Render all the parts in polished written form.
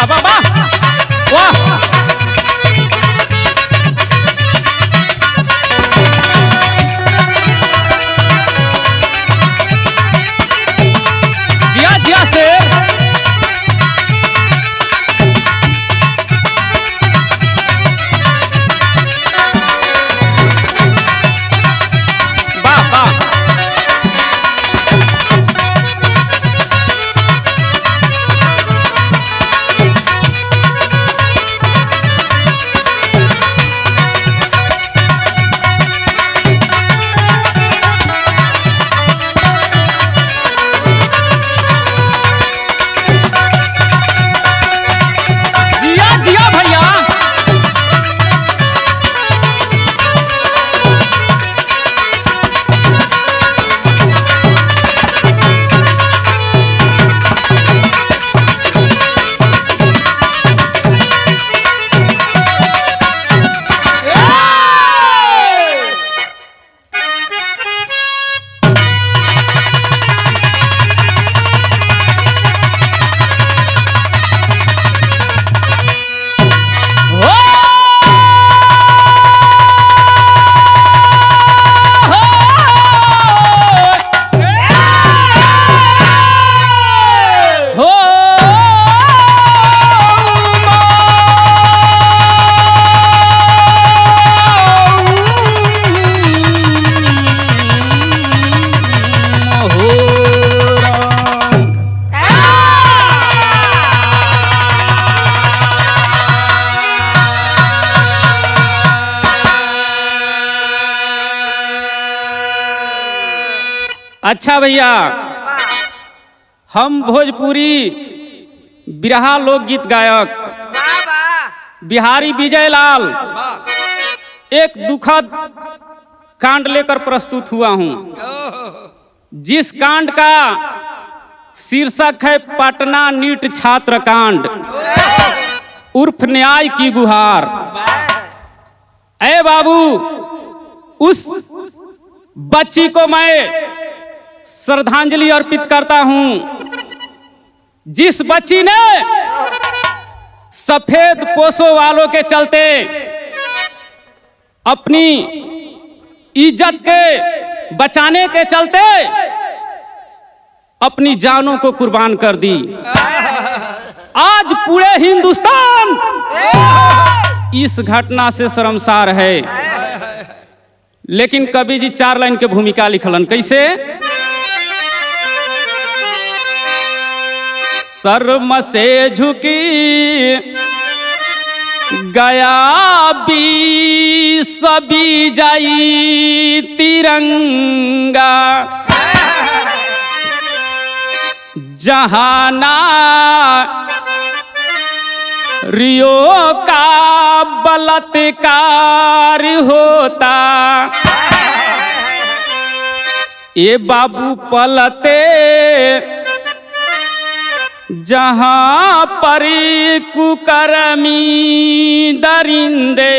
वाह वाह वाह वाह। जिया जिया से वाह वाह। जिया जिया भैया। अच्छा भैया, हम भोजपुरी बिरहा लोकगीत गायक बिहारी विजय लाल एक दुखद कांड लेकर प्रस्तुत हुआ हूं, जिस कांड का शीर्षक है पटना नीट छात्र कांड उर्फ न्याय की गुहार। ऐ बाबू, उस बच्ची को मैं श्रद्धांजलि अर्पित करता हूं जिस बच्ची ने सफेद पोशों वालों के चलते अपनी इज्जत के बचाने के चलते अपनी जानों को कुर्बान कर दी। आज पूरे हिंदुस्तान इस घटना से शर्मसार है। लेकिन कवि जी 4 लाइन के भूमिका लिखलन कैसे? शर्म से झुकी गया भी सभी जाई तिरंगा, जहाना रियो का बलात्कार होता, ये बाबू पलते जहां पर कुकर्मी दरिंदे,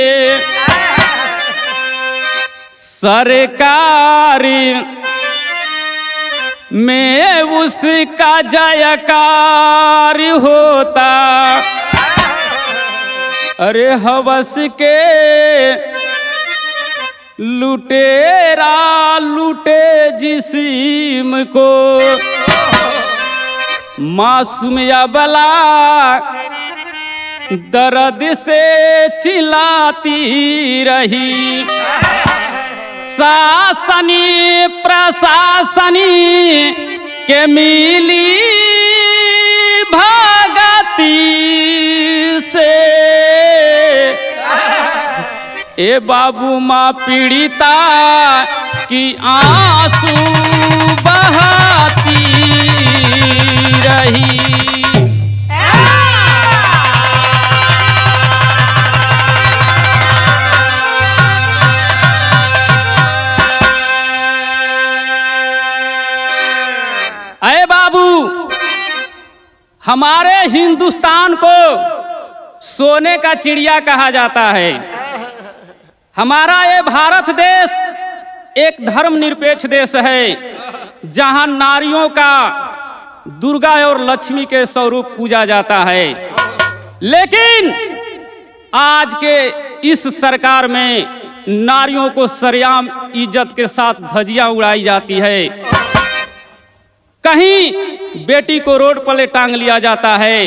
सरकार में उसका जयकार होता। अरे हवस के लुटेरा लूटे जिस्म को, मासूम अबला दर्द से चिल्लाती रही, शासनी प्रशासनी के मिली भगती से, ए बाबू माँ पीड़िता की आंसू बहाती रही। अरे बाबू, हमारे हिंदुस्तान को सोने का चिड़िया कहा जाता है। हमारा ये भारत देश एक धर्मनिरपेक्ष देश है, जहां नारियों का दुर्गा और लक्ष्मी के स्वरूप पूजा जाता है। लेकिन आज के इस सरकार में नारियों को सरेआम इज्जत के साथ धज्जियां उड़ाई जाती है। कहीं बेटी को रोड पर टांग लिया जाता है।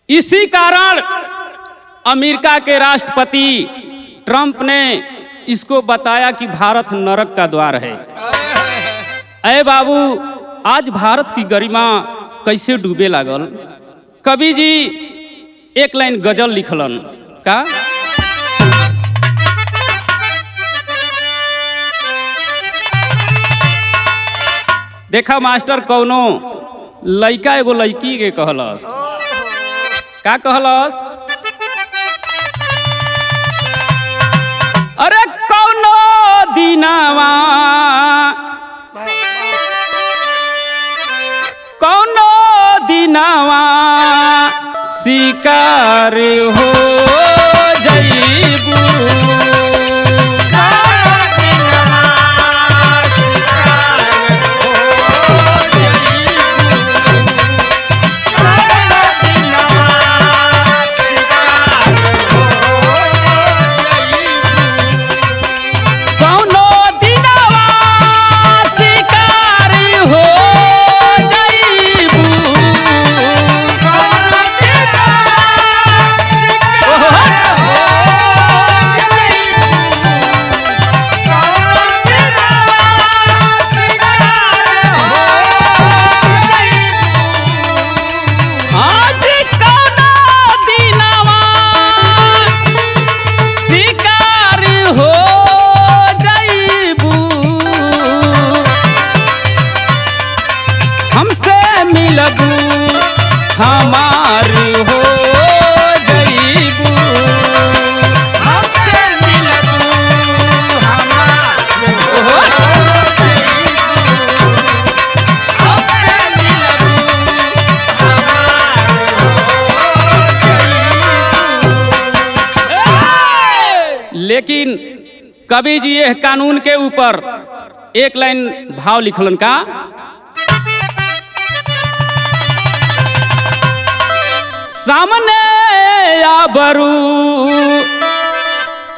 इसी कारण अमेरिका के राष्ट्रपति ट्रंप ने इसको बताया कि भारत नरक का द्वार है। अरे बाबू, आज भारत की गरिमा कैसे डूबे लागल। कवि जी एक लाइन गजल लिखलन का, देखा मास्टर, कौनो लइका एगो लड़की के कहलस, का कहलस, अरे कौनो दिनवा कौनो दिनवा शिकार हो जईबू, हमार हो जईबू, हमसे मिलबू हमार हो जईबू, हमसे मिलबू हमार हो जईबू। लेकिन कवि जी यह कानून के ऊपर एक लाइन भाव लिखलन का, सामने आबरू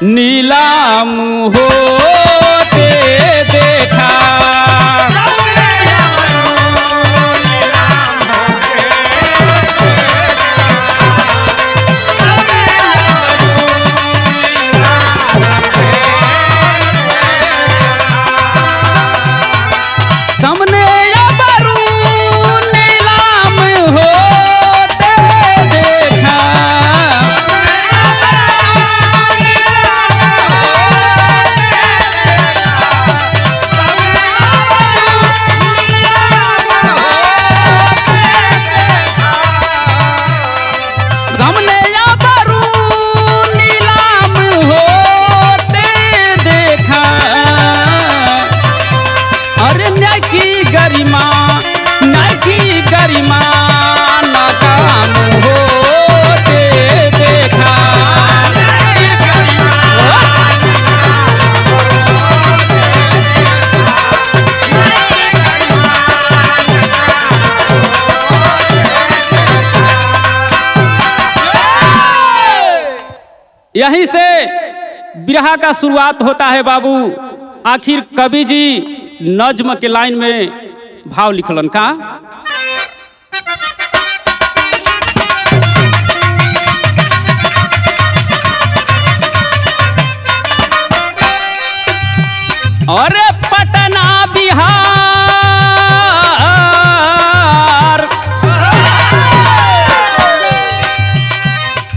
नीलाम होते देखा, यहीं से बिरहा का शुरुआत होता है बाबू। आखिर कवि जी नज्म के लाइन में भाव लिखलन का, अरे पटना बिहार,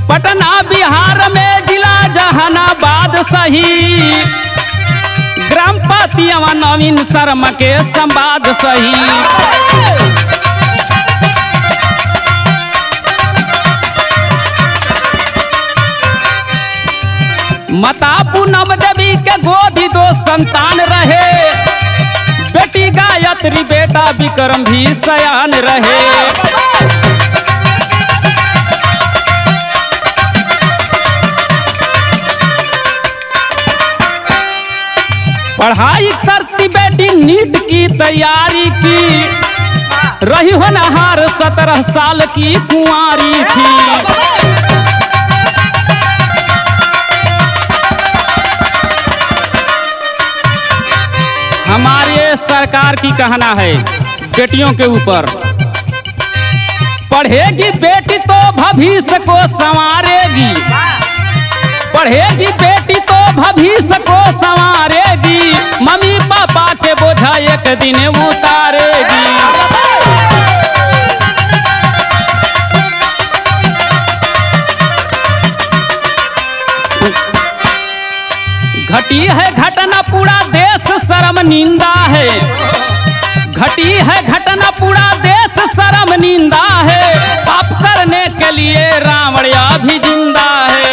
पटना बिहार में जिला जहानाबाद सही, ग्राम पातियावा नवीन शर्मा के संवाद सही। माता पूनम देवी के गोदी 2 संतान रहे, बेटी गायत्री बेटा विक्रम भी सयान रहे। पढ़ाई करती बेटी नीट की तैयारी की, रही होनहार 17 साल की कुंवारी थी। हमारे सरकार की कहना है बेटियों के ऊपर, पढ़ेगी बेटी तो भविष्य को संवारेगी, पढ़ेगी बेटी तो भविष्य को संवारेगी, मम्मी पापा के बोझा एक दिन उतारेगी। घटी है घटना पूरा देश शर्म निंदा है, घटी है घटना पूरा देश शर्म निंदा है, पाप करने के लिए रावण अभी जिंदा है।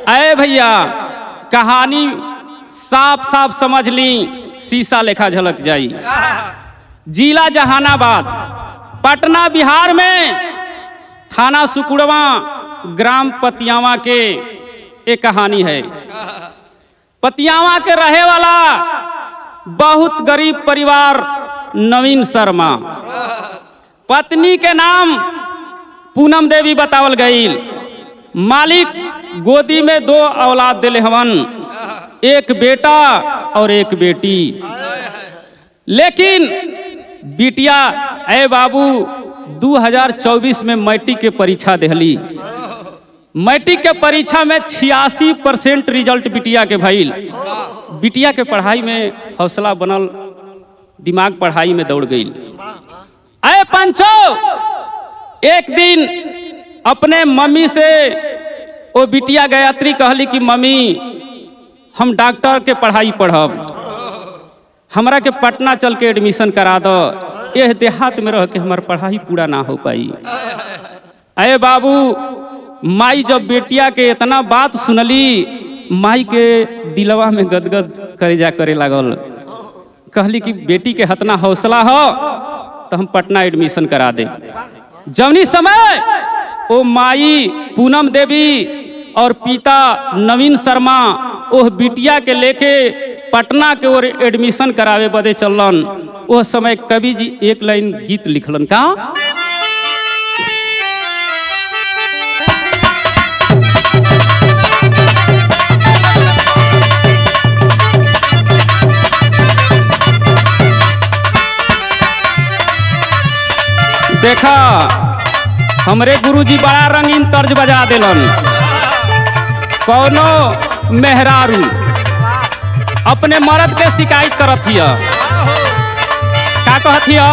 अरे भैया कहानी साफ साफ समझ ली, शीशा लेखा झलक जाई। जिला जहानाबाद, पटना बिहार में, थाना सुकुड़वा, ग्राम पतियावा के एक कहानी है। पतियावा के रहे वाला बहुत गरीब परिवार नवीन शर्मा, पत्नी के नाम पूनम देवी बतावल गईल। मालिक गोदी में 2 औलाद दिले हवन, एक बेटा और एक बेटी। लेकिन बिटिया ए बाबू 2024 में मैट्रिक के परीक्षा देहली। मैट्रिक के परीक्षा में 86% रिजल्ट बिटिया के भइल। बिटिया के पढ़ाई में हौसला बनल, दिमाग पढ़ाई में दौड़ गई। अरे पंचो एक दिन अपने मम्मी से वो बिटिया गायत्री कहली कि मम्मी हम डॉक्टर के पढ़ाई पढ़ब, हमरा के पटना चल के एडमिशन करा दो, यह देहात में रह के हमार पढ़ाई पूरा ना हो पाई। अरे बाबू माई जब बेटिया के इतना बात सुनली, माई के दिलवा में गदगद करेजा करे लागल। कहली कि बेटी के हतना हौसला हो तो हम पटना एडमिशन करा दे। जवनी समय वो माई पूनम देवी और पिता नवीन शर्मा ओह बिटिया के लेके पटना के ओर एडमिशन करावे बदे चलन, वो समय कवि जी एक लाइन गीत लिखलन का, देखा हमरे गुरुजी बड़ा रंगीन तर्ज बजा दिलन। कौनो मेहरारू अपने मर्द के शिकायत करत हिया, का कहत हिया,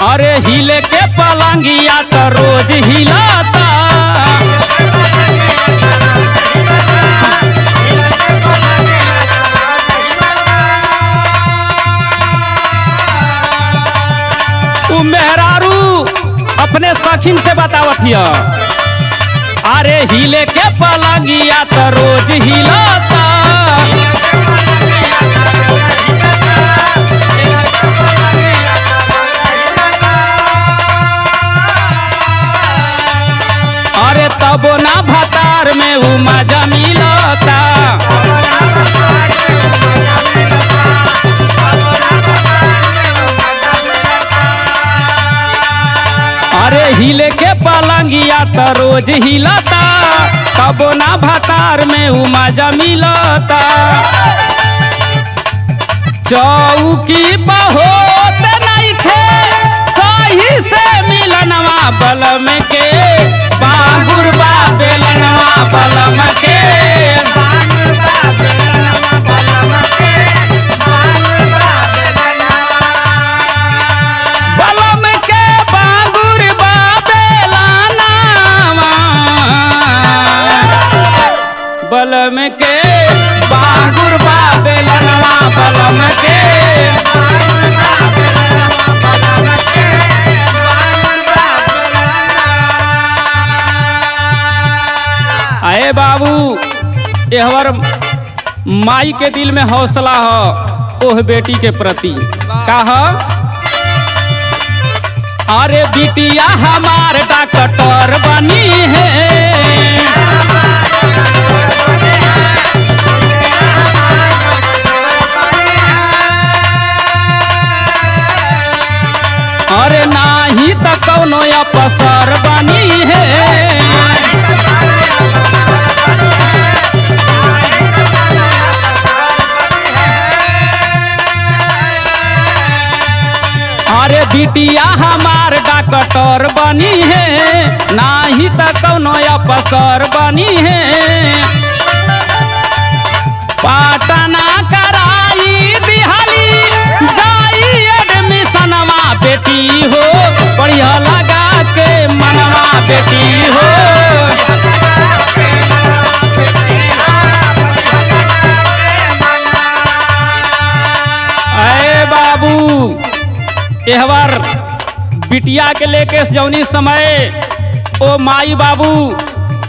अरे हिले के पलंगिया तो रोज हिलाता, उ मेहरारू अपने सखीन से बतावत हिया, अरे हिले के पलंगिया तो रोज हिलाता, अरे तबो ना भतार में उ मजा मिलता, अरे हिले के पलंगिया तो रोज हिलता, तबो ना भतार में उ मजा मिलता, चौकी बहुत नइखे सही से मिलनवा बलम के, बांगुर बा बेलनवा बलम के, बलम के बांगुर बा बेलनवा, बलम के बांगुर बा बेलनवा बलम के, आए बाबू एहवर माई के दिल में हौसला हो ओह बेटी के प्रति, का हो अरे बिटिया हमार डॉक्टर बनी है। अरे नाही तो कौनो अफसर बनी है। अरे बिटिया हमार डॉक्टर बनी है, नाही तो कौनो अफसर बनी है। पटना कराई दिहाली जाई एडमिशनवा बेटी हो, बढ़िया लगा के मनवा बेटी हो। अरे बाबू एहवर बिटिया के लेके जौनी समय ओ माई बाबू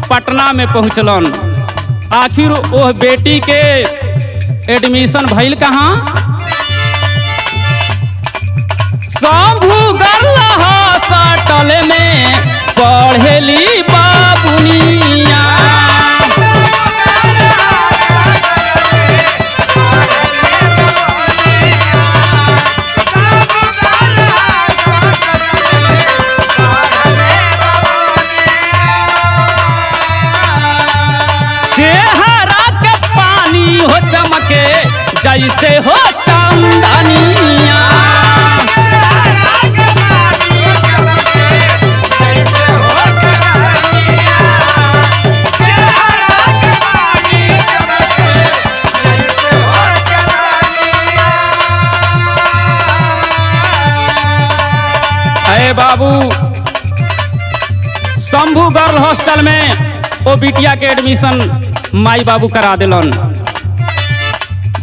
पटना में पहुँचलन। आखिर ओह बेटी के एडमिशन भइल कहाँ? शंभू गर्ल हॉस्टल में पढ़ेली बाबुनिया। चमके जैसे हो चांदनिया। अरे बाबू शंभू गर्ल हॉस्टल में वो बिटिया के एडमिशन माई बाबू करा दिलन।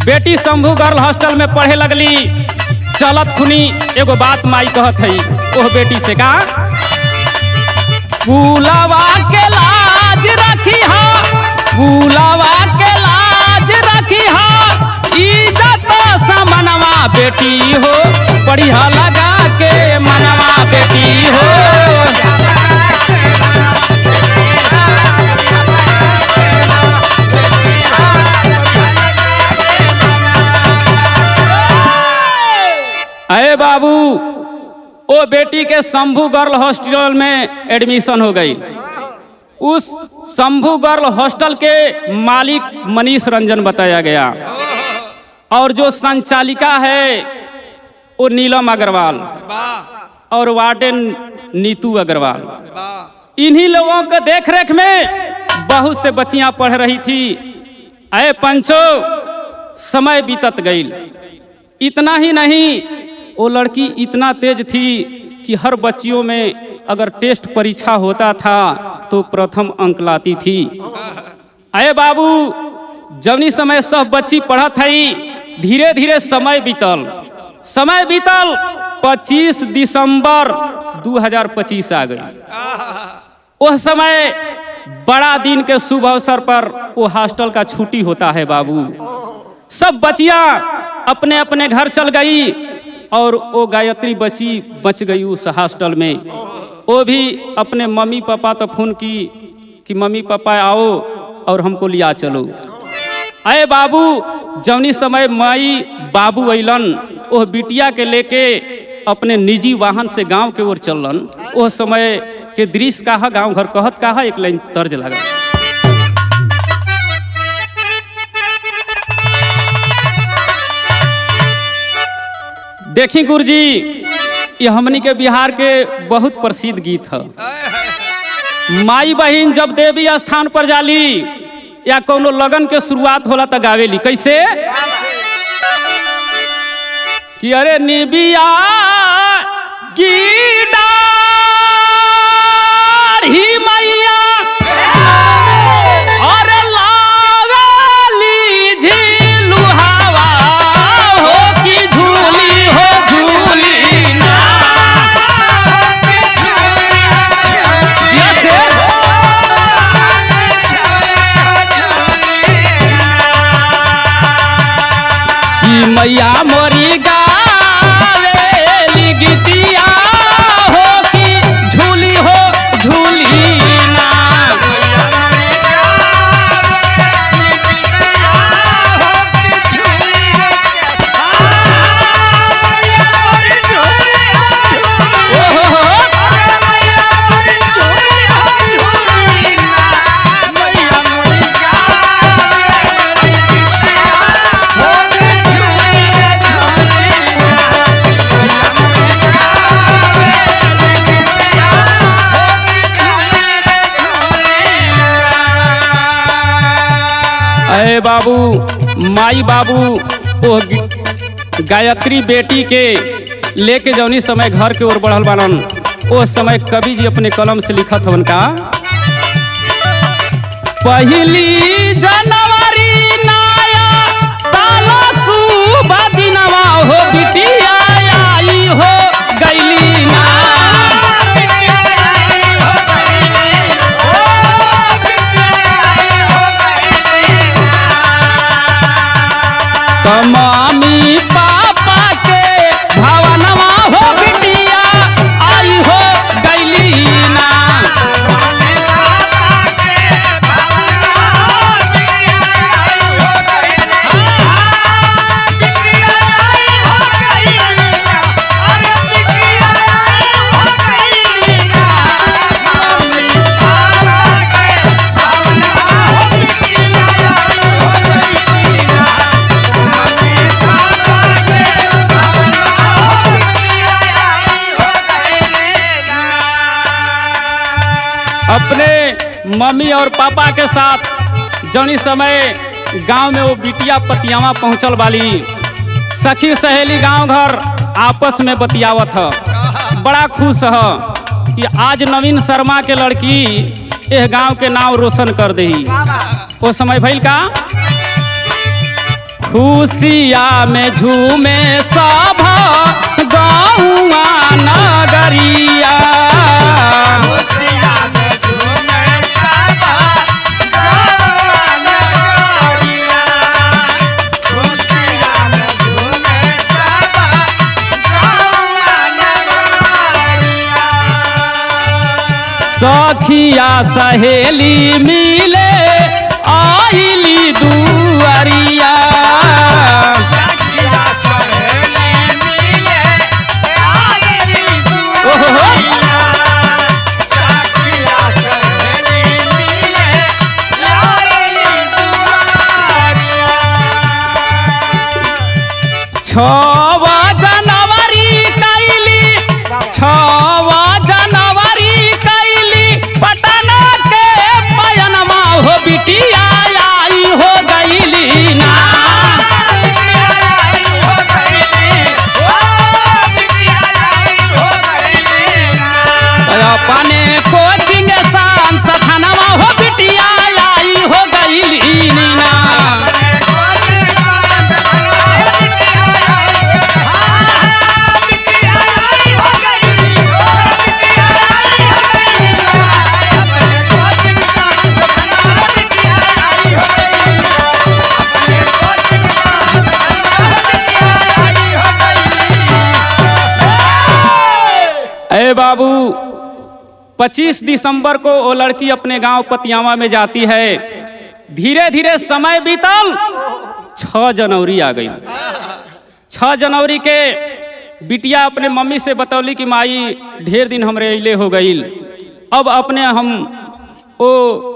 बेटी शंभू गर्ल हॉस्टल में पढ़े लगली। चलत खुनी एगो बात माई कहत है ओह बेटी से का, फूलवा के लाज रखी हा, फूलवा के लाज रखी हा, इज्जत समनवा बेटी हो, बढ़िया लगा के मनवा बेटी हो। अरे बाबू ओ बेटी के शंभू गर्ल हॉस्टल में एडमिशन हो गई। उस शंभू गर्ल हॉस्टल के मालिक मनीष रंजन बताया गया और जो संचालिका है वो नीलम अग्रवाल और वार्डन नीतू अग्रवाल। इन्हीं लोगों के देखरेख में बहुत से बच्चियां पढ़ रही थी। अरे पंचो समय बीतत गई। इतना ही नहीं, वो लड़की इतना तेज थी कि हर बच्चियों में अगर टेस्ट परीक्षा होता था तो प्रथम अंक लाती थी। अरे बाबू जवनी समय सब बच्ची पढ़त थी, धीरे धीरे समय बीतल। 25 दिसंबर 2025 आ गई। वह समय बड़ा दिन के शुभ अवसर पर वो हॉस्टल का छुट्टी होता है बाबू। सब बच्चियां अपने अपने घर चल गई और वो गायत्री बच्ची बच गई उस हॉस्टल में। वो भी अपने मम्मी पापा तो फोन की कि मम्मी पापा आओ और हमको लिया चलो। अरे बाबू जौनी समय माई बाबू अइलन वो बिटिया के लेके अपने निजी वाहन से गांव के ओर चलन। वो समय के दृश्य कहा, गांव घर कहत कहा, एक लाइन तर्ज लगा। देखी गुरुजी ये हमनी के बिहार के बहुत प्रसिद्ध गीत है। माई बहन जब देवी स्थान पर जाली या कोनो लगन के शुरुआत होला तो गावेली कैसे कि अरे निबिया की डाढ़ी मैया और लावेली झिलुहावा हो कि झूली हो झूली ना। कि मैया मोरी गावेली गीतिया हो अरे बाबू माई बाबू ओ गायत्री बेटी के लेके जौनी समय घर के ओर बढ़ल बानन, ओ समय कवि जी अपने कलम से लिखत हवन का, पहली जनवरी नया साल शुभ दिनवा हो बिटिया आई हो गईली ना, मम्मी पापा के भवनवा हो बिटिया आई हो गईली ना, अपने मम्मी और पापा के साथ जौनी समय गांव में वो बिटिया पतियावा पहुंचल वाली, सखी सहेली गांव घर आपस में बतियावत ह, बड़ा खुश ह कि आज नवीन शर्मा के लड़की यह गांव के नाम रोशन कर दही। वो समय भइल का, खुशिया में झूमे सब गाँवा नगरिया, सखिया सहेली मिले आइली दुआरिया, छवा जनवरी कैली, छवा जनवरी कैली पटना के पयनमा हो बिटिया आई हो गईली ना, अपने कोचिंग शान सथनवा हो बिटिया आई हो गईली ना, बाबू 25 दिसंबर को वो लड़की अपने गांव पतियावा में जाती है। धीरे धीरे समय बीतल, 6 जनवरी आ गई। 6 जनवरी के बिटिया अपने मम्मी से बतौली कि माई ढेर दिन हमरे अइले हो गई, अब अपने हम ओ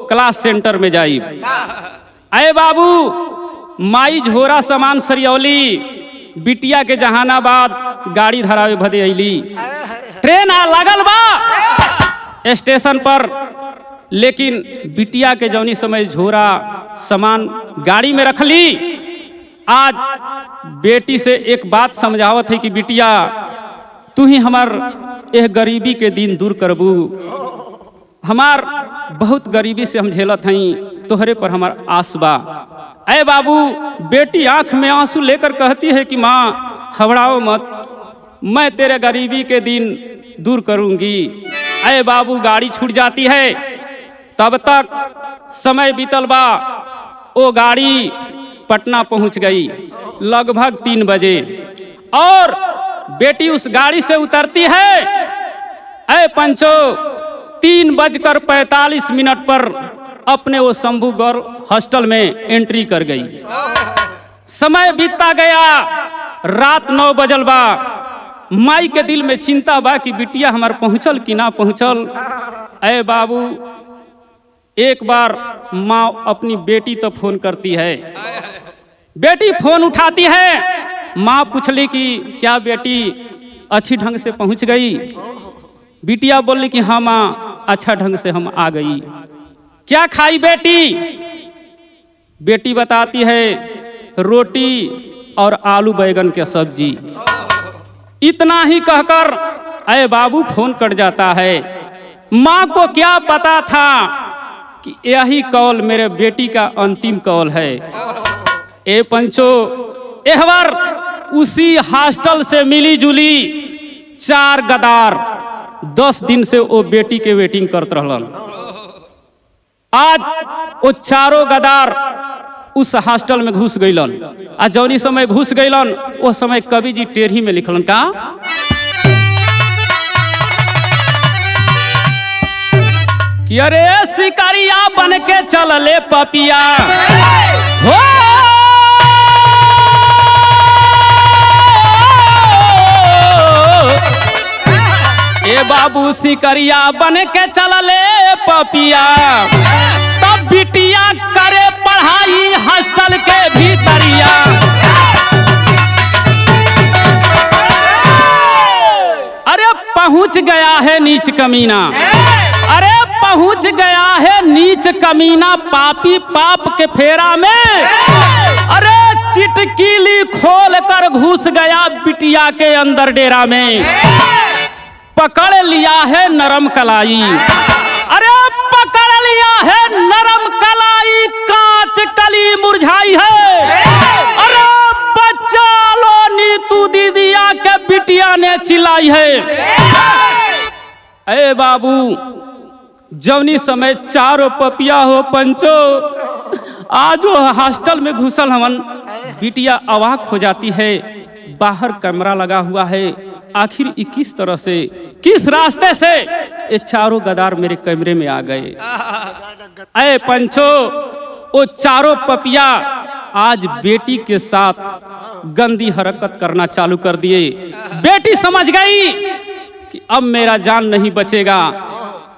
क्लास सेंटर में जाई। अरे बाबू माई झोरा सामान सरियौली, बिटिया के जहानाबाद गाड़ी धरावे भदे अइली। ट्रेन आ लागल बा स्टेशन पर, लेकिन बिटिया के जौनी समय झोरा सामान गाड़ी में रखली। आज बेटी से एक बात समझावत है कि बिटिया तू ही हमार यह गरीबी के दिन दूर करबू, हमार बहुत गरीबी से हम झेलत हई, तोहरे पर हमार आस बा। अरे बाबू बेटी आंख में आंसू लेकर कहती है कि माँ घबराओ मत, मैं तेरे गरीबी के दिन दूर करूंगी। अरे बाबू गाड़ी छूट जाती है, तब तक समय बीतल बा। वो गाड़ी पटना पहुंच गई लगभग 3 बजे, और बेटी उस गाड़ी से उतरती है। अरे पंचो 3:45 पर अपने वो शंभू गौर हॉस्टल में एंट्री कर गई। समय बीतता गया, रात 9 बजल बा। माई के दिल में चिंता बा कि बिटिया हमार पहुंचल कि ना पहुंचल। अरे बाबू एक बार माँ अपनी बेटी तो फोन करती है, बेटी फोन उठाती है। माँ पूछली कि क्या बेटी अच्छी ढंग से पहुंच गई? बिटिया बोली कि हाँ माँ अच्छा ढंग से हम आ गई। क्या खाई बेटी? बेटी बताती है रोटी और आलू बैगन की सब्जी। इतना ही कहकर अरे बाबू फोन कट जाता है। माँ को क्या पता था कि यही कॉल मेरे बेटी का अंतिम कॉल है। ए पंचो, एह बार उसी हॉस्टल से मिली जुली 4 गदार 10 दिन से वो बेटी के वेटिंग करते रहलन। आज वो चारों गदार उस हॉस्टल में घुस गईलन। आ जौनी समय घुस गईलन वो समय कवि जी टेढ़ी में लिखलन का कि अरे शिकारिया बन के चलले पपिया हो, ए बाबू शिकारिया बन के चलले पपिया, तब बिटिया करे पढ़ाई हॉस्टल के भीतरिया। अरे पहुंच गया है नीच कमीना, अरे पहुंच गया है नीच कमीना पापी पाप के फेरा में। अरे चिटकीली खोल कर घुस गया बिटिया के अंदर डेरा में, पकड़ लिया है नरम कलाई। अरे पकड़ लिया है नरम कलाई, कांच कली मुरझाई है। अरे बच्चा लो नीतू दीदिया के बिटिया ने चिल्लाई है। अरे बाबू जवनी समय चारों पपिया हो पंचो, आज वो हॉस्टल में घुसल हवन। बिटिया अवाक हो जाती है। बाहर कैमरा लगा हुआ है। आखिर 21 तरह से किस रास्ते से ये चारों गदार मेरे कैमरे में आ गए। अरे पंचो, वो चारों पपिया आज बेटी के साथ गंदी हरकत करना चालू कर दिए। बेटी समझ गई कि अब मेरा जान नहीं बचेगा।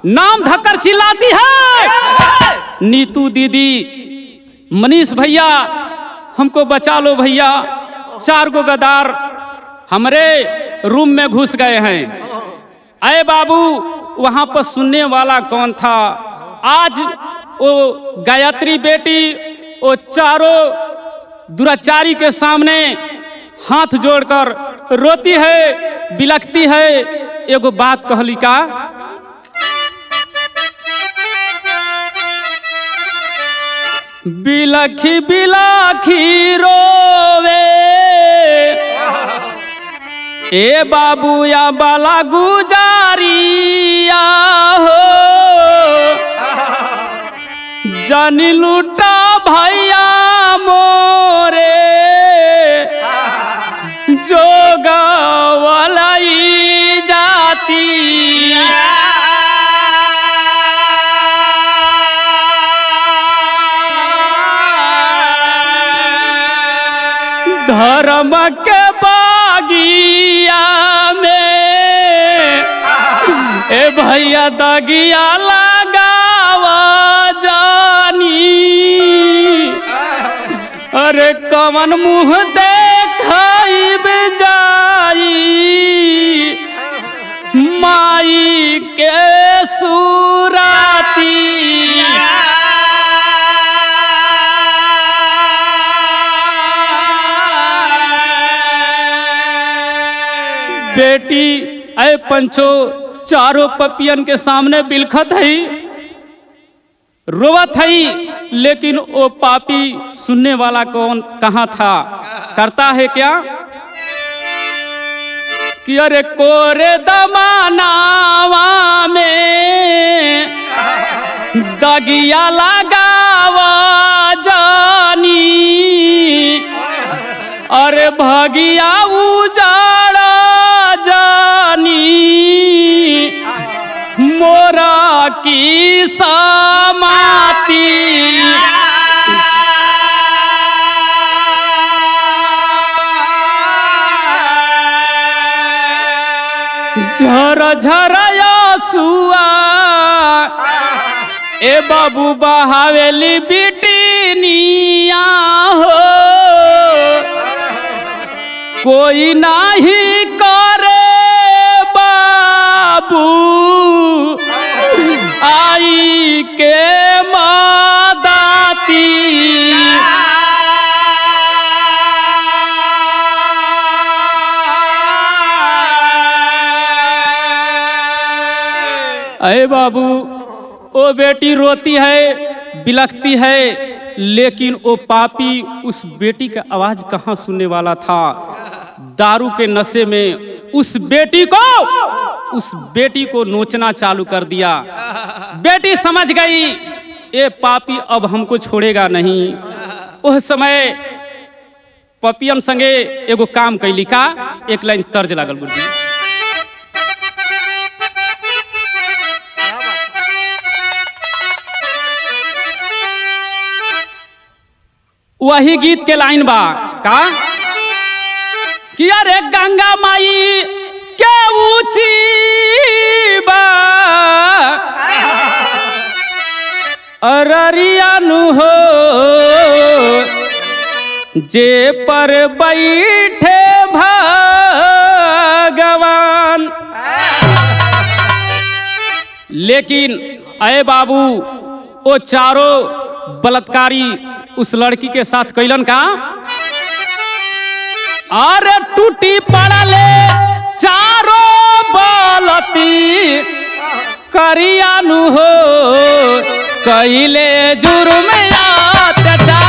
नाम धक्कर चिल्लाती है, नीतू दीदी, मनीष भैया, हमको बचा लो भैया। 4 गो गदार हमारे रूम में घुस गए हैं। अरे बाबू वहां पर सुनने वाला कौन था। आज वो गायत्री बेटी वो चारों दुराचारी के सामने हाथ जोड़कर रोती है, बिलखती है। एगो बात कहली का, बिलखी बिलखी रोवे ए बाबू या बाला गुजारिया हो, जानी लूटा भैया मोरे जोगा वालाई जाती। धर्म के बागिया में ए भैया दगिया लगावा जानी। अरे कवन मुँह देखाई जाई माई के सुराती। बेटी अय पंचो चारों पपियन के सामने बिलखत है, रोवत है, लेकिन वो पापी सुनने वाला कौन कहाँ था। करता है क्या कि अरे कोरे दमानावा में दगिया लगावा जानी। अरे भगिया उजाड़ा जानी मोरा की समाती। झर झर आंसुआ ए बाबू बहावेली बिटिनिया हो, कोई नहीं करे बाबू आई के मादाती। अरे बाबू, वो बेटी रोती है, बिलखती है, लेकिन वो पापी उस बेटी का आवाज कहाँ सुनने वाला था। दारू के नशे में उस बेटी को नोचना चालू कर दिया। बेटी समझ गई ये पापी अब हमको छोड़ेगा नहीं। उस समय पपियन संगे एगो काम कैली का, एक लाइन तर्ज लागल गुरुजी। वही गीत के लाइन बा का कि अरे गंगा माई के ऊंची बा अररियानु हो, जे पर बैठे भगवान। लेकिन अय बाबू, वो चारों बलात्कारी उस लड़की के साथ कैलन का, अरे टूटी पड़ले चारों बलती करियानु हो, कैले जुर्म अत्याचार।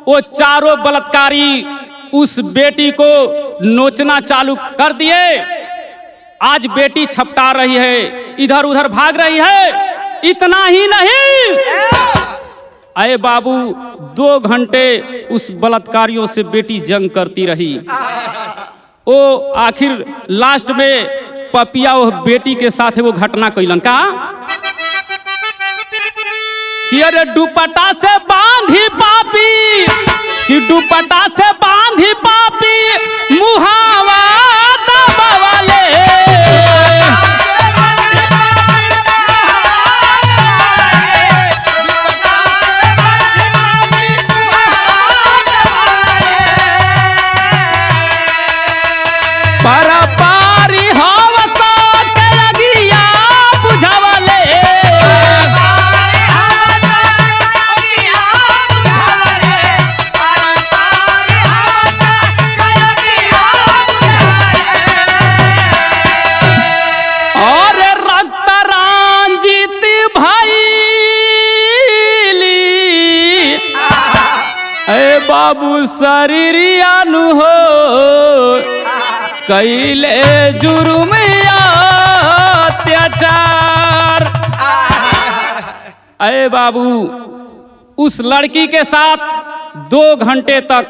वो चारों बलात्कारी उस बेटी को नोचना चालू कर दिए। आज बेटी छपटा रही है, इधर उधर भाग रही है। इतना ही नहीं, अरे बाबू 2 घंटे उस बलात्कारियों से बेटी जंग करती रही। वो आखिर लास्ट में पपिया वो बेटी के साथ वो घटना कैलन का कि अरे दुपट्टा से बांधी पापी, कि दुपट्टा से बांधी पापी मुहावा दबावले। परपारी हवसा के लगिया बुझावले। बाबू शरीरियानु हो, कैले जुर्म अत्याचार। अरे बाबू, उस लड़की के साथ 2 घंटे तक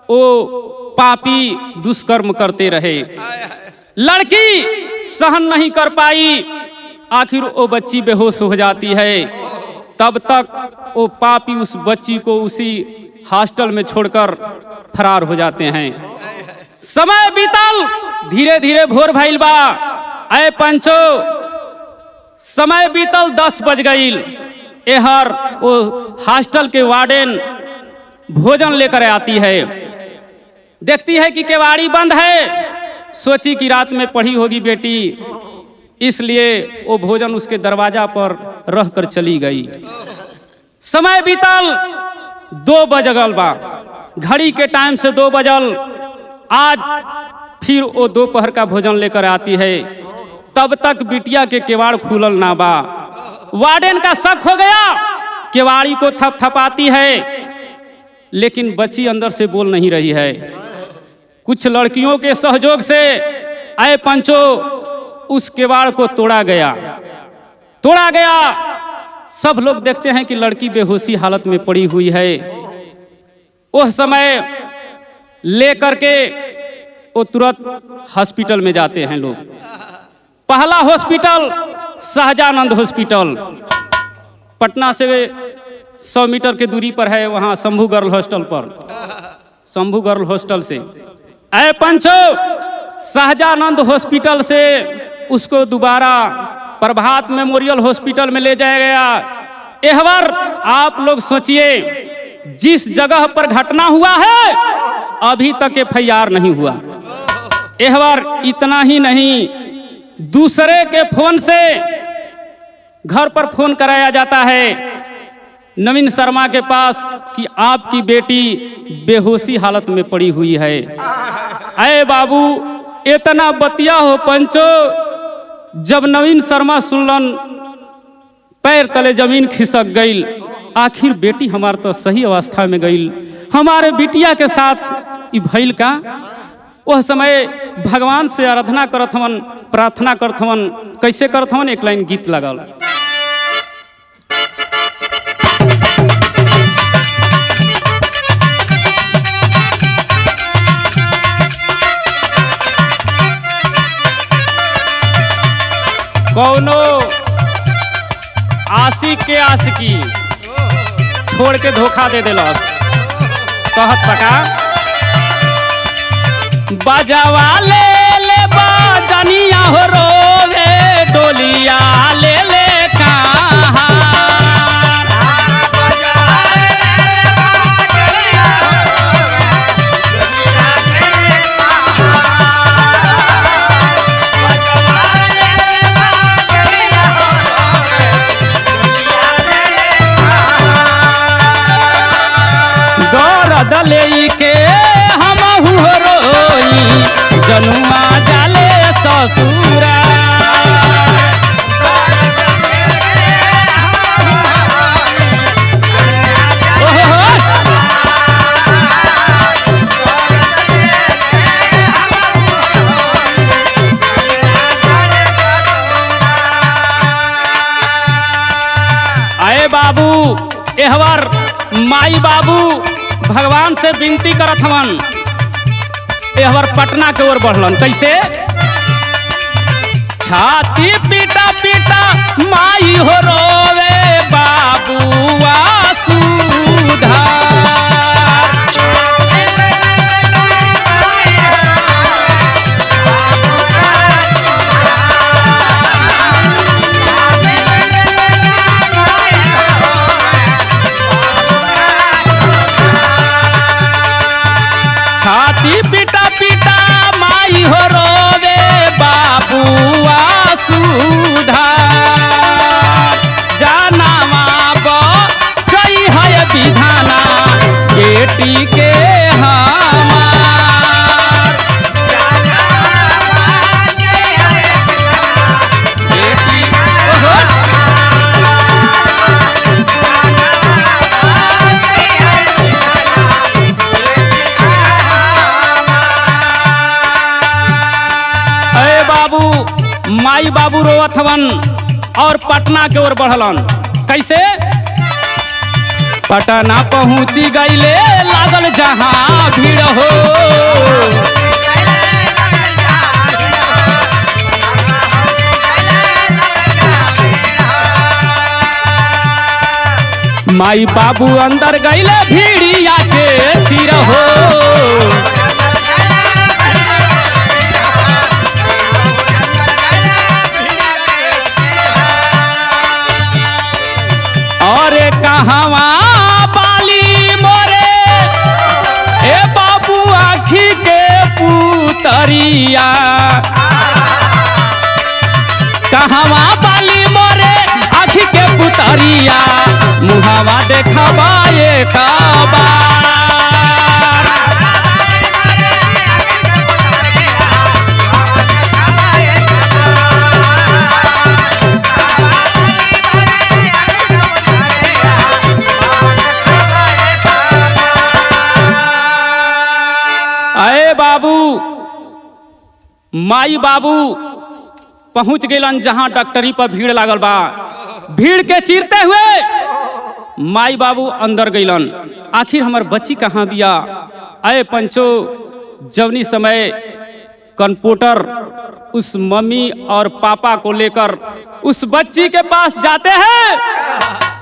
वो पापी दुष्कर्म करते रहे। लड़की सहन नहीं कर पाई, आखिर वो बच्ची बेहोश हो जाती है। तब तक वो पापी उस बच्ची को उसी हॉस्टल में छोड़कर फरार हो जाते हैं। समय बीतल, धीरे धीरे भोर भइल बा। अय पंचो, समय बीतल 10 बज गईल। एहर वो हॉस्टल के वार्डन भोजन लेकर आती है। देखती है कि केवाड़ी बंद है। सोची कि रात में पढ़ी होगी बेटी, इसलिए वो भोजन उसके दरवाजा पर रहकर चली गई। समय बीतल 2 बजल बा। घड़ी के टाइम से 2 बजल। आज फिर वो दोपहर का भोजन लेकर आती है। तब तक बिटिया के केवाड़ खुलल ना बा। वार्डन का शक हो गया, केवाड़ी को थपथपाती है, लेकिन बच्ची अंदर से बोल नहीं रही है। कुछ लड़कियों के सहयोग से आए पंचो उस केवाड़ को तोड़ा गया। सब लोग देखते हैं कि लड़की बेहोशी हालत में पड़ी हुई है। उस समय लेकर के वो तुरंत हॉस्पिटल में जाते हैं लोग। पहला हॉस्पिटल सहजानंद हॉस्पिटल, पटना से 100 मीटर की दूरी पर है। वहाँ शंभू गर्ल हॉस्टल पर, शंभू गर्ल हॉस्टल से ऐ पंचो सहजानंद हॉस्पिटल से उसको दोबारा प्रभात मेमोरियल हॉस्पिटल में ले जाया गया। एहवर आप लोग सोचिए, जिस जगह पर घटना हुआ है अभी तक FIR नहीं हुआ। यह बार इतना ही नहीं, दूसरे के फोन से घर पर फोन कराया जाता है नवीन शर्मा के पास कि आपकी बेटी बेहोशी हालत में पड़ी हुई है। अरे बाबू, इतना बतिया हो पंचो। जब नवीन शर्मा सुनलन, पैर तले जमीन खिसक गई। आखिर बेटी हमार तो सही अवस्था में गई, हमारे बिटिया के साथ ई भइल का। वह समय भगवान से आराधना करत हवन, प्रार्थना करत हवन। कैसे करत हवन, एक लाइन गीत लगल। कौनो आशिक के आशिकी छोड़ के धोखा दे दिलस। कहत पका बजावा ले बाजनिया हो रोवे डोलिया ले कहाँ। दले के हम रोई जनुआ जाले ससुरा। आए बाबू, एहवर माई बाबू भगवान से विनती करत हवन। एहवर पटना के ओर बढ़लन। कैसे? छाती पीटा पीटा माई हो रोवे बाबुआ सुधा। छाती पीटा पीटा माई हो रोवे बाबुआ सुधा। जाना बचई है विधाना बेटी के हमार। बेटी माई बाबू रोवत हवन और पटना के ओर बढ़लन। कैसे? पटना पहुंची गईले लागल जहां भीड़ हो। माई बाबू अंदर गईले भीड़िया के चिर हो। कहवा बाली मोरे ए बाबू आँखी के पुतरिया। कहवा बाली मोरे आँखी के पुतरिया मुहावा देखबा एक बार। अरे बाबू, माई बाबू पहुंच गए जहां डॉक्टरी पर भीड़ लागल बा। भीड़ के चीरते हुए माई बाबू अंदर गईलन। आखिर हमार बच्ची कहाँ बिया। अरे पंचो, जवनी समय कंप्यूटर उस मम्मी और पापा को लेकर उस बच्ची के पास जाते हैं।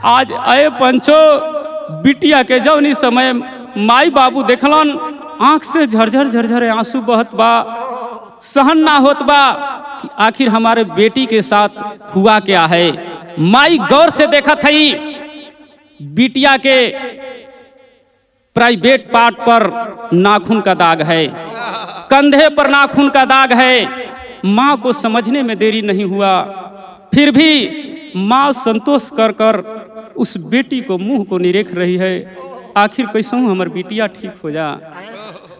आज अरे पंचो, बिटिया के जवनी समय माई बाबू देखलन, आंख से झरझर झरझर आंसू बहत बा। सहन ना होत बा कि आखिर हमारे बेटी के साथ हुआ क्या है। माई गौर से देखा थी बिटिया के प्राइवेट पार्ट पर नाखून का दाग है, कंधे पर नाखून का दाग है। माँ को समझने में देरी नहीं हुआ, फिर भी माँ संतोष कर कर उस बेटी को मुंह को निरेख रही है, आखिर कैसे हमार बिटिया ठीक हो जा।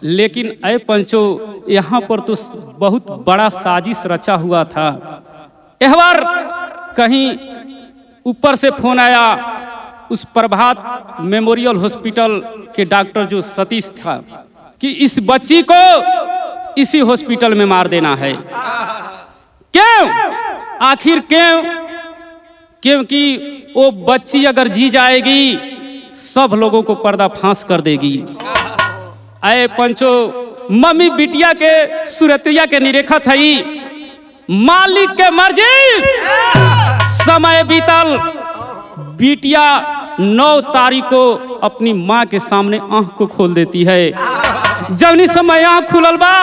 लेकिन ऐ पंचो, यहाँ पर तो बहुत बड़ा साजिश रचा हुआ था। यह बार कहीं ऊपर से फोन आया उस प्रभात मेमोरियल हॉस्पिटल के डॉक्टर जो सतीश था कि इस बच्ची को इसी हॉस्पिटल में मार देना है। क्यों? आखिर क्यों? क्योंकि वो बच्ची अगर जी जाएगी सब लोगों को पर्दाफाश कर देगी। आए पंचो, मम्मी बिटिया के सुरतिया के निरेखा थई, मालिक के मर्जी। समय बीतल, बिटिया 9 तारीख को अपनी माँ के सामने आंख को खोल देती है। जवनी समय आंख खुलल बा,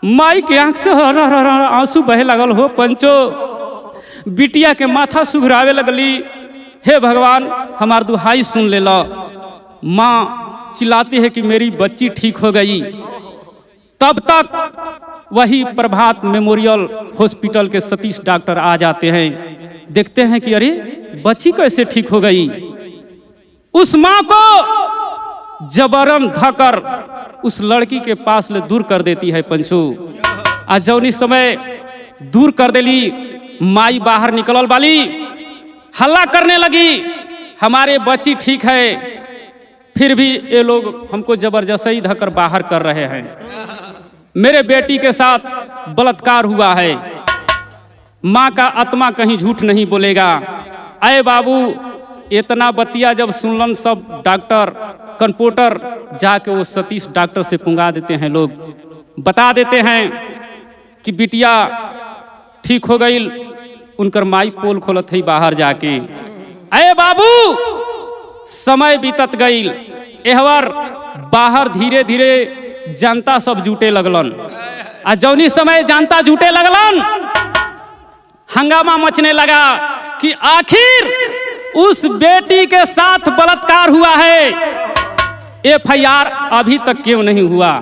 माई के आंख से आंसू बहे लगल हो पंचो। बिटिया के माथा सुघरावे लगली, हे भगवान हमार दुहाई सुन ले लो। माँ चिल्लाती है कि मेरी बच्ची ठीक हो गई। तब तक वही प्रभात मेमोरियल हॉस्पिटल के सतीश डॉक्टर आ जाते हैं, देखते हैं कि अरे बच्ची कैसे ठीक हो गई। उस माँ को जबरन धकर उस लड़की के पास ले दूर कर देती है पंचू। आज जौनी समय दूर कर देली, माई बाहर निकलल वाली हल्ला करने लगी, हमारे बच्ची ठीक है। फिर भी ये लोग हमको जबरदस्ती धकर बाहर कर रहे हैं। मेरे बेटी के साथ बलात्कार हुआ है, माँ का आत्मा कहीं झूठ नहीं बोलेगा। अरे बाबू, इतना बतिया जब सुनलन सब डॉक्टर कंपाउंडर जाके वो सतीश डॉक्टर से पुंगा देते हैं। लोग बता देते हैं कि बिटिया ठीक हो गई। उनकर माई पोल खोलत है बाहर जाके। अरे बाबू, समय बीतत गई। एहवर बाहर धीरे धीरे जनता सब जुटे लगलन। आ जौनी समय जनता जुटे लगलन, हंगामा मचने लगा कि आखिर उस बेटी के साथ बलात्कार हुआ है, एफआईआर अभी तक क्यों नहीं हुआ।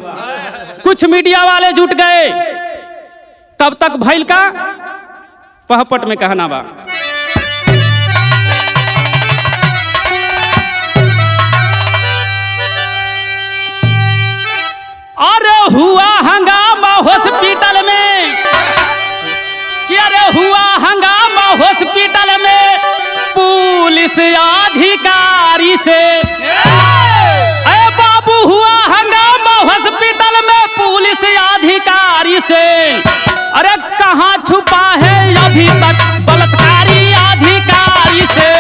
कुछ मीडिया वाले जुट गए। तब तक भइल का पहपट में कहना बा, अरे हुआ हंगामा हॉस्पिटल में, कि अरे हुआ हंगामा हॉस्पिटल में पुलिस अधिकारी से। अरे बाबू, हुआ हंगामा हॉस्पिटल में पुलिस अधिकारी से। अरे कहाँ छुपा है अभी तक बलात्कारी अधिकारी से।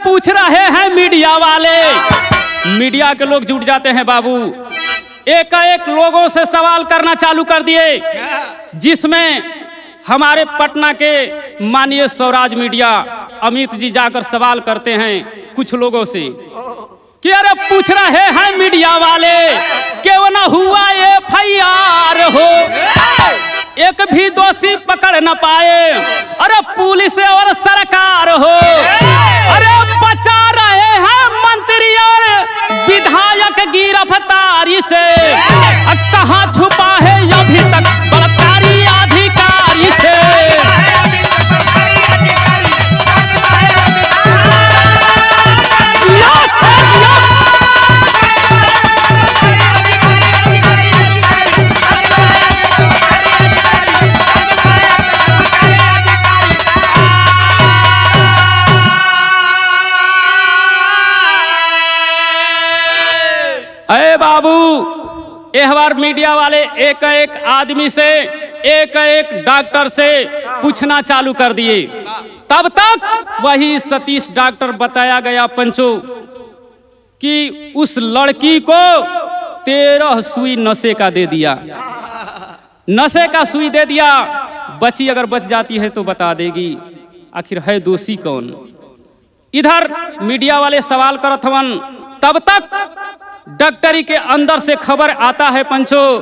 पूछ रहे हैं मीडिया वाले, मीडिया के लोग जुट जाते हैं बाबू। एक एक लोगों से सवाल करना चालू कर दिए, जिसमें हमारे पटना के माननीय स्वराज मीडिया अमित जी जाकर सवाल करते हैं कुछ लोगों से कि अरे पूछ रहे हैं मीडिया वाले, क्यों ना हुआ एफआईआर हो, एक भी दोषी पकड़ न पाए। अरे पुलिस और सरकार हो, अरे बचा रहे हैं मंत्री और विधायक गिरफ्तारी से। कहाँ छुपा है अभी तक बलात्कारी अधिकारी से। अरे बाबू, यह बार मीडिया वाले एक एक आदमी से, एक एक डॉक्टर से पूछना चालू कर दिए। तब तक वही सतीश डॉक्टर बताया गया पंचो कि उस लड़की को 13 सुई नशे का दे दिया। नशे का सुई दे दिया, बच्ची अगर बच जाती है तो बता देगी आखिर है दोषी कौन। इधर मीडिया वाले सवाल करत हवन, तब तक डॉक्टरी के अंदर से खबर आता है पंचो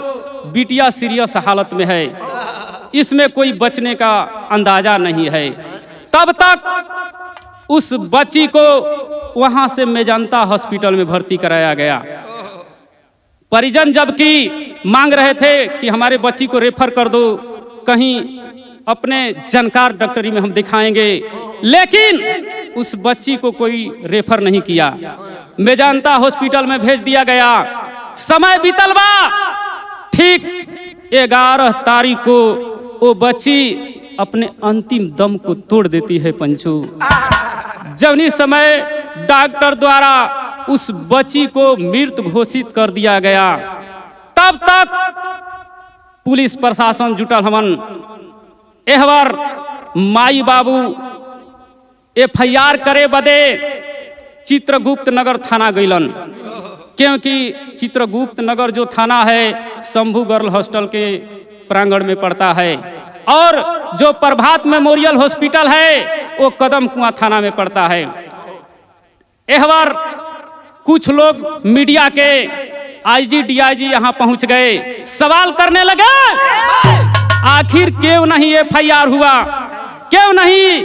बिटिया सीरियस हालत में है, इसमें कोई बचने का अंदाजा नहीं है। तब तक उस बच्ची को वहां से मेजंता हॉस्पिटल में भर्ती कराया गया। परिजन जबकि मांग रहे थे कि हमारे बच्ची को रेफर कर दो, कहीं अपने जानकार डॉक्टरी में हम दिखाएंगे, लेकिन उस बच्ची को कोई रेफर नहीं किया, मेजंता हॉस्पिटल में भेज दिया गया। समय बीतल बा, ठीक 11 तारीख को वो बच्ची अपने अंतिम दम को तोड़ देती है पंचू। जवनी समय डॉक्टर द्वारा उस बच्ची को मृत घोषित कर दिया गया, तब तक पुलिस प्रशासन जुटल हमन। एहवर माई बाबू FIR करे बदे चित्रगुप्त नगर थाना गईलन, क्योंकि चित्रगुप्त नगर जो थाना है शंभू गर्ल हॉस्टल के प्रांगण में पड़ता है, और जो प्रभात मेमोरियल हॉस्पिटल है वो कदम कुआं थाना में पड़ता है। एहवर कुछ लोग मीडिया के IG DIG यहाँ पहुंच गए, सवाल करने लगे आखिर क्यों नहीं FIR हुआ, क्यों नहीं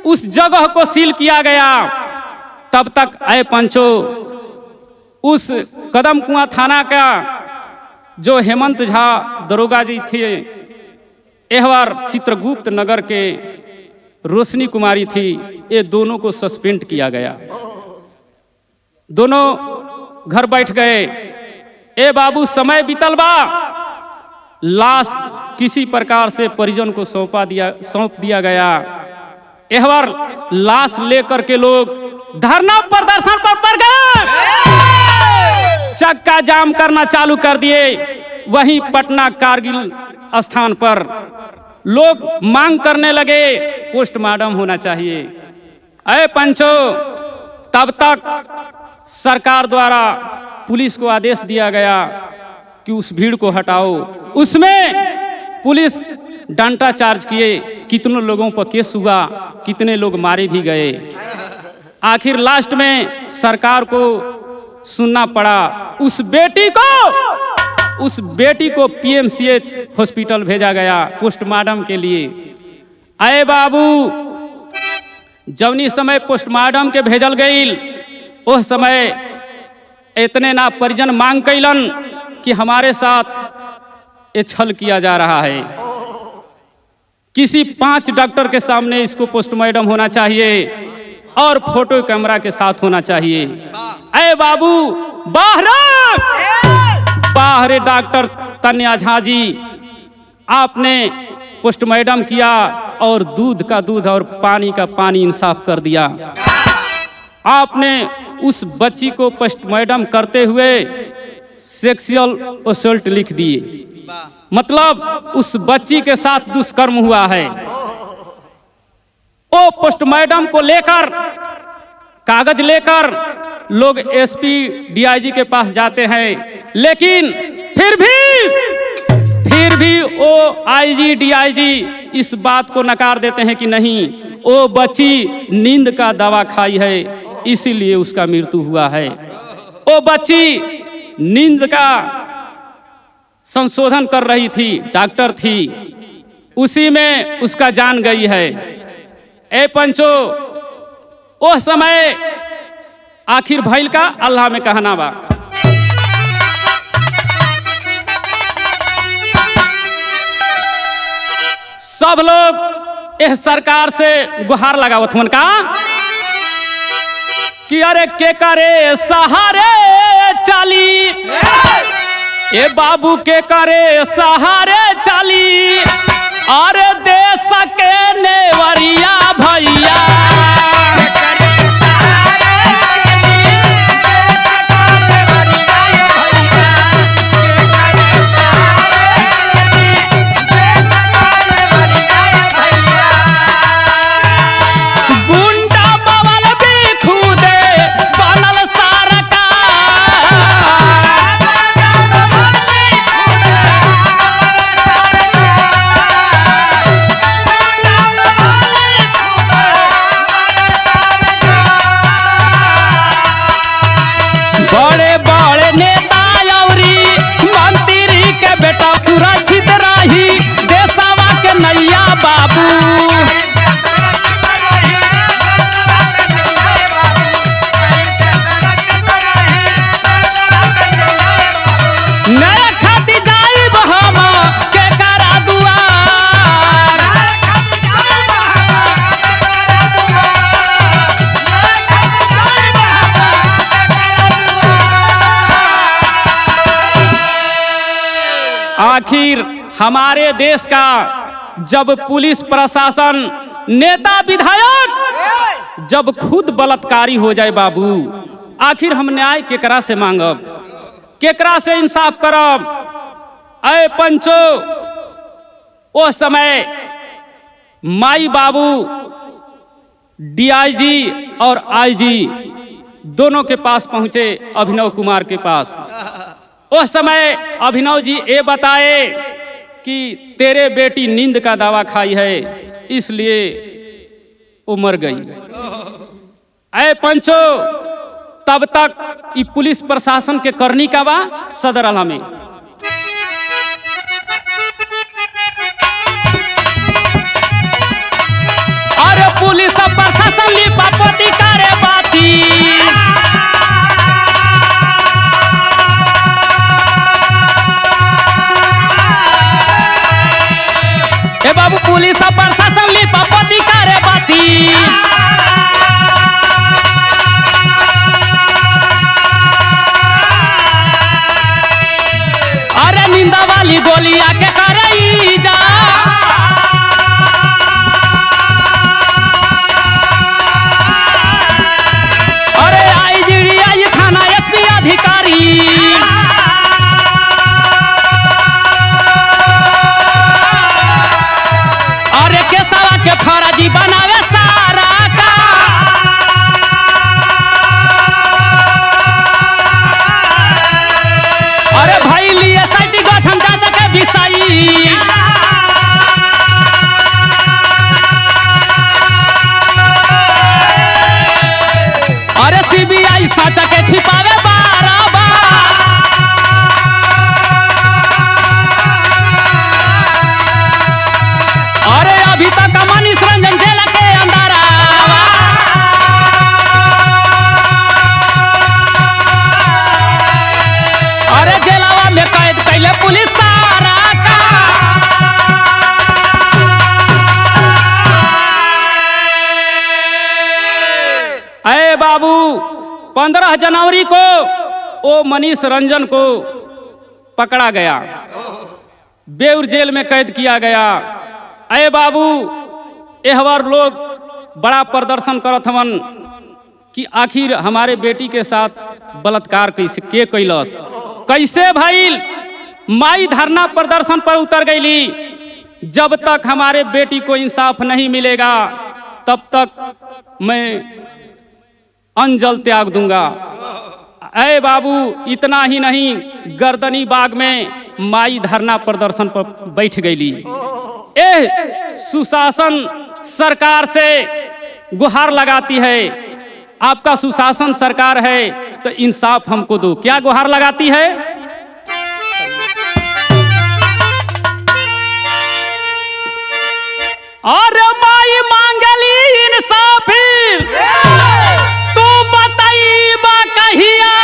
उस जगह को सील किया गया। तब तक आए पंचो उस कदम कुआं थाना का जो हेमंत झा दरोगा जी थे, एहवर चित्रगुप्त नगर के रोशनी कुमारी थी, ये दोनों को सस्पेंड किया गया। दोनों घर बैठ गए। ए बाबू समय बीतल बा, लाश किसी प्रकार से परिजन को सौंप दिया गया। एहवर लाश लेकर के लोग धरना प्रदर्शन पर पड़ गए, चक्का जाम करना चालू कर दिए। वहीं पटना कारगिल स्थान पर लोग मांग करने लगे पोस्टमार्टम होना चाहिए। अरे पंचो, तब तक सरकार द्वारा पुलिस को आदेश दिया गया कि उस भीड़ को हटाओ। उसमें पुलिस डंडा चार्ज किए, कितनों लोगों पर केस हुआ, कितने लोग मारे भी गए। आखिर लास्ट में सरकार को सुनना पड़ा, उस बेटी को PMCH हॉस्पिटल भेजा गया पोस्टमार्टम के लिए। अरे बाबू, जवनी समय पोस्टमार्टम के भेजल गई, उस समय इतने ना परिजन मांग कैलन कि हमारे साथ ये छल किया जा रहा है, किसी 5 डॉक्टर के सामने इसको पोस्टमार्टम होना चाहिए और फोटो कैमरा के साथ होना चाहिए। अरे बाबू, बाहरे डॉक्टर तन्या झा जी, आपने पोस्टमार्टम किया और दूध का दूध और पानी का पानी इंसाफ कर दिया। आपने उस बच्ची को पोस्टमार्टम करते हुए सेक्सुअल असॉल्ट लिख दिए, मतलब उस बच्ची के साथ दुष्कर्म हुआ है। वो पोस्टमार्टम को लेकर कागज लेकर लोग SP DIG के पास जाते हैं, लेकिन फिर भी वो IG DIG इस बात को नकार देते हैं कि नहीं, वो बच्ची नींद का दवा खाई है इसीलिए उसका मृत्यु हुआ है। वो बच्ची नींद का संशोधन कर रही थी, डॉक्टर थी, उसी में उसका जान गई है। ए पंचो, वो समय आखिर भइल का अल्लाह में कहना बा। सब लोग इस सरकार से गुहार लगावत मन का कि अरे के करे सहारे चाली, ए बाबू के करे सहारे चाली, अरे दे सके नेवरिया भैया। आखिर हमारे देश का जब पुलिस प्रशासन नेता विधायक जब खुद बलात्कारी हो जाए बाबू, आखिर हम न्याय केकरा से मांगब, केकरा से इंसाफ करब। अय पंचो, वो समय माई बाबू डीआईजी और आईजी दोनों के पास पहुंचे अभिनव कुमार के पास। उस समय अभिनव जी ये बताए कि तेरे बेटी नींद का दवा खाई है इसलिए वो मर गई। अय पंचो, तब तक ये पुलिस प्रशासन के करनी का बा सदर आला में। अरे पुलिस प्रशासन लिपापोती करे बाती, ए बाबू पुलिस प्रशासन लिपापोती करे बाती। अरे नींदा वाली गोली आके करे जा, अरे आईजी आई थाना एसपी अधिकारी। अरे केसवा के फौजी बनावे सारा का, अरे भाई लिए साइटी गठन जांच के विषय। अरे सीबीआई सच के छिपावे बारबार, अरे अभी तक मनीष रंजन जेल के अंदर आवा। अरे जेलवा में कैद कैले पुलिस सारा का, अरे बाबू 15 जनवरी को वो मनीष रंजन को पकड़ा गया, बेउर जेल में कैद किया गया। अरे बाबू एहवर लोग बड़ा प्रदर्शन करत हवन कि आखिर हमारे बेटी के साथ बलात्कार कैसे के कैलस, कैसे भइल। माई धरना प्रदर्शन पर उतर गईली, जब तक हमारे बेटी को इंसाफ नहीं मिलेगा तब तक मैं अंजल त्याग दूंगा। अय बाबू इतना ही नहीं, गर्दनी बाग में माई धरना प्रदर्शन पर बैठ गईली। सुशासन सरकार से गुहार लगाती है, आपका सुशासन सरकार है तो इंसाफ हमको दो। क्या गुहार लगाती है? अरे माई मांगली इंसाफी, तू बताइबा कहिया,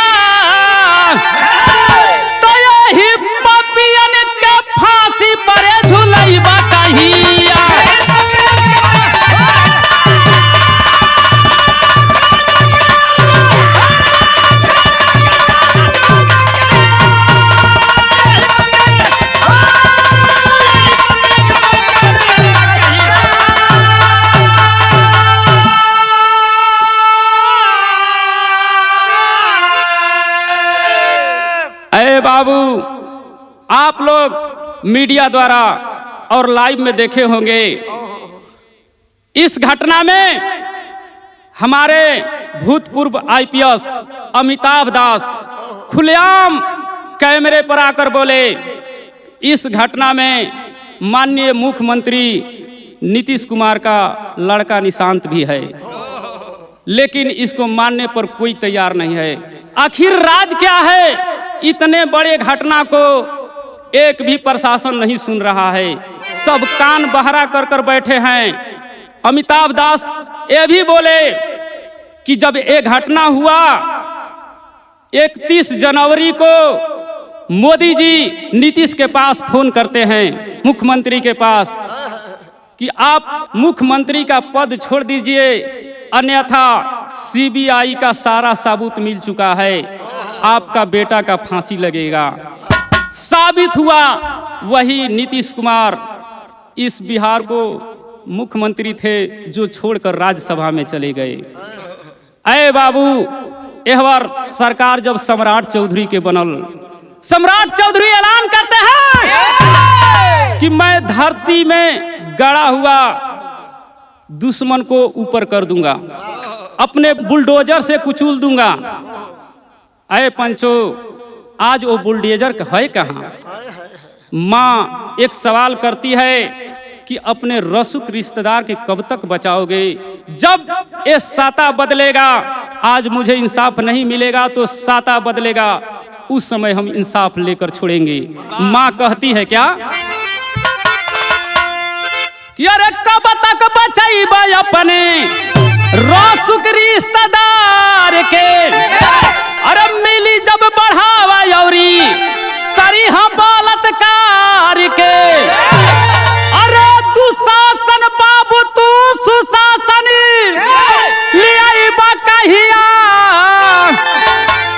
तो यही पपियन के फांसी पर झुलैबा कहिया। बाबू आप लोग मीडिया द्वारा और लाइव में देखे होंगे, इस घटना में हमारे भूतपूर्व आईपीएस अमिताभ दास खुलेआम कैमरे पर आकर बोले, इस घटना में माननीय मुख्यमंत्री नीतीश कुमार का लड़का निशांत भी है, लेकिन इसको मानने पर कोई तैयार नहीं है। आखिर राज क्या है? इतने बड़े घटना को एक भी प्रशासन नहीं सुन रहा है, सब कान बहरा कर कर बैठे हैं। अमिताभ दास ये भी बोले कि जब ये घटना हुआ 31 जनवरी को मोदी जी नीतीश के पास फोन करते हैं, मुख्यमंत्री के पास, कि आप मुख्यमंत्री का पद छोड़ दीजिए, अन्यथा सीबीआई का सारा सबूत मिल चुका है, आपका बेटा का फांसी लगेगा। साबित हुआ वही नीतीश कुमार इस बिहार को मुख्यमंत्री थे जो छोड़कर राज्यसभा में चले गए। अरे बाबू, यह बार सरकार जब सम्राट चौधरी के बनल, सम्राट चौधरी ऐलान करते हैं कि मैं धरती में गड़ा हुआ दुश्मन को ऊपर कर दूंगा, अपने बुलडोजर से कुचल दूंगा। अरे पंचो, आज वो बुलडोजर है कहाँ? माँ एक सवाल करती है कि अपने रसूख रिश्तेदार के कब तक बचाओगे? जब ये साता बदलेगा, आज मुझे इंसाफ नहीं मिलेगा तो साता बदलेगा, उस समय हम इंसाफ लेकर छोड़ेंगे। माँ कहती है क्या कि अरे कब तक बचाइबा अपने रसूख रिश्तेदार के, अरे मिली जब बढ़ावा यौरी करी हम बलात्कार के। अरे दुशासन बाबू तू सुशासन लियाइबा कहिया,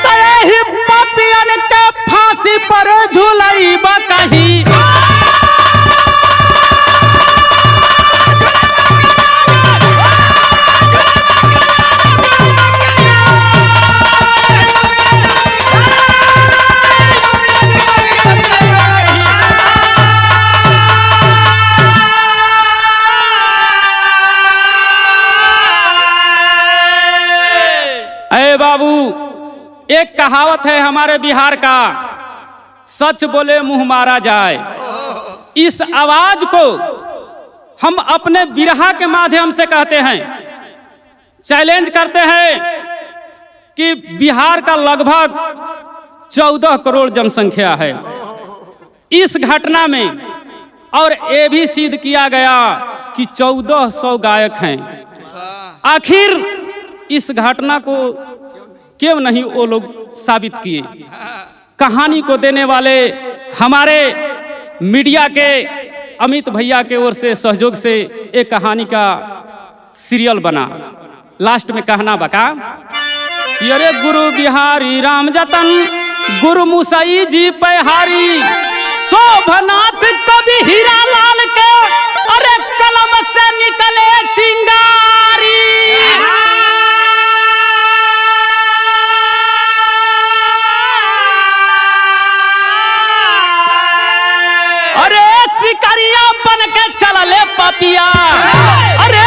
तही पापियन के फांसी पर झुलाइबा कही। बाबू, एक कहावत है हमारे बिहार का, सच बोले मुंह मारा जाए। इस आवाज को हम अपने बिरहा के माध्यम से कहते हैं, चैलेंज करते हैं कि बिहार का लगभग 14 करोड़ जनसंख्या है। इस घटना में और ये भी सिद्ध किया गया कि 1400 गायक हैं। आखिर इस घटना को क्यों नहीं वो लोग साबित किए? कहानी को देने वाले हमारे मीडिया के अमित भैया के ओर से सहयोग से एक कहानी का सीरियल बना। लास्ट में कहना बका कि अरे गुरु बिहारी राम जतन, गुरु मुसई जी पहाड़ी, शोभनाथ कवि हीरा लाल के अरे कलम से निकले चिंगारी। अरे शिकारिया बन के चलले पपिया, अरे